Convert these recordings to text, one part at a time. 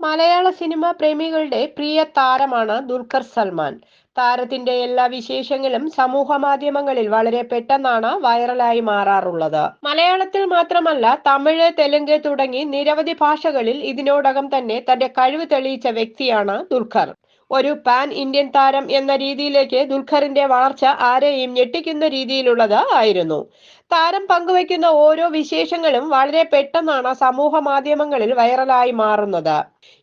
മലയാള cinema പ്രേമികളുടെ പ്രിയ താരമാണ് ദുൽഖർ സൽമാൻ. താരത്തിന്റെ എല്ലാ വിശേഷങ്ങളും സമൂഹ മാധ്യമങ്ങളിൽ വളരെ പെട്ടെന്നാണ് വൈറലായി മാറാറുള്ളത്. മലയാളത്തിൽ മാത്രമല്ല, തമിഴ്, തെലുങ്ക് തുടങ്ങി നിരവധി ഭാഷകളിൽ ഇതിനോടകം തന്നെ തന്റെ കഴിവ് തെളിയിച്ച വ്യക്തിയാണ് ദുൽഖർ. ഒരു പാൻ ഇന്ത്യൻ താരം എന്ന രീതിയിലേക്ക് ദുൽഖറിന്റെ വളർച്ച ആരെയും ഞെട്ടിക്കുന്ന രീതിയിലുള്ളത് ആയിരുന്നു. താരം പങ്കുവയ്ക്കുന്ന ഓരോ വിശേഷങ്ങളും വളരെ പെട്ടെന്നാണ് സമൂഹ മാധ്യമങ്ങളിൽ വൈറലായി മാറുന്നത്.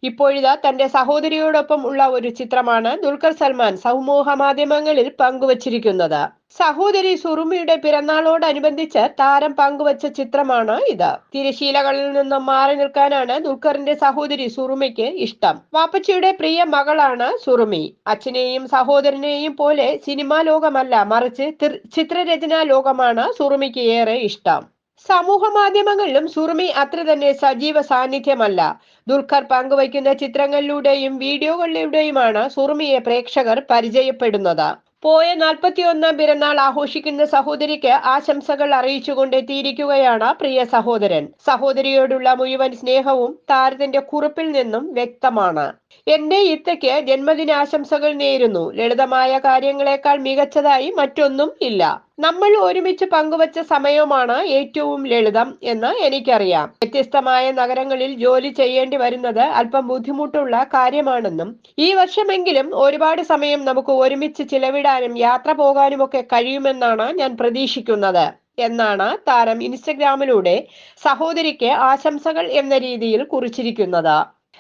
ഇപ്പോഴിതാ തന്റെ സഹോദരിയോടൊപ്പം ഉള്ള ഒരു ചിത്രമാണ് ദുൽഖർ സൽമാൻ സമൂഹ മാധ്യമങ്ങളിൽ പങ്കുവച്ചിരിക്കുന്നത്. സഹോദരി സുറുമിയുടെ പിറന്നാളോടനുബന്ധിച്ച് താരം പങ്കുവച്ച ചിത്രമാണ് ഇത്. തിരശീലകളിൽ നിന്നും മാറി നിൽക്കാനാണ് ദുൽഖറിന്റെ സഹോദരി സുറുമിക്ക് ഇഷ്ടം. വാപ്പച്ചിയുടെ പ്രിയ മകളാണ് സുറുമി. അച്ഛനെയും സഹോദരനെയും പോലെ സിനിമാ ലോകമല്ല, മറിച്ച് ചിത്രരചനാ ലോകമാണ് സുറുമിക്ക് ഏറെ ഇഷ്ടം. സമൂഹ മാധ്യമങ്ങളിലും സുറുമി അത്ര തന്നെ സജീവ സാന്നിധ്യമല്ല. ദുൽഖർ പങ്കുവയ്ക്കുന്ന ചിത്രങ്ങളിലൂടെയും വീഡിയോകളിലൂടെയുമാണ് സുറുമിയെ പ്രേക്ഷകർ പരിചയപ്പെടുന്നത്. പോയ 41 പിറന്നാൾ ആഘോഷിക്കുന്ന സഹോദരിക്ക് ആശംസകൾ അറിയിച്ചുകൊണ്ട് എത്തിയിരിക്കുകയാണ് പ്രിയ സഹോദരൻ. സഹോദരിയോടുള്ള മുഴുവൻ സ്നേഹവും താരത്തിന്റെ കുറിപ്പിൽ നിന്നും വ്യക്തമാണ്. എന്റെ ഇത്തയ്ക്ക് ജന്മദിനാശംസകൾ നേരുന്നു. ലളിതമായ കാര്യങ്ങളെക്കാൾ മികച്ചതായി മറ്റൊന്നും ഇല്ല. നമ്മൾ ഒരുമിച്ച് പങ്കുവച്ച സമയമാണ് ഏറ്റവും ലളിതം എന്ന് എനിക്കറിയാം. വ്യത്യസ്തമായ നഗരങ്ങളിൽ ജോലി ചെയ്യേണ്ടി വരുന്നത് അല്പം ബുദ്ധിമുട്ടുള്ള കാര്യമാണെന്നും ഈ വർഷമെങ്കിലും ഒരുപാട് സമയം നമുക്ക് ഒരുമിച്ച് ചിലവിടാനും യാത്ര പോകാനുമൊക്കെ കഴിയുമെന്നാണ് ഞാൻ പ്രതീക്ഷിക്കുന്നത് എന്നാണ് താരം ഇൻസ്റ്റഗ്രാമിലൂടെ സഹോദരിക്ക് ആശംസകൾ എന്ന രീതിയിൽ കുറിച്ചിരിക്കുന്നത്.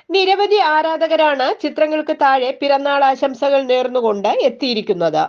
നിരവധി ആരാധകരാണ് ചിത്രങ്ങൾക്ക് താഴെ പിറന്നാൾ ആശംസകൾ നേർന്നുകൊണ്ട് എത്തിയിരിക്കുന്നത്.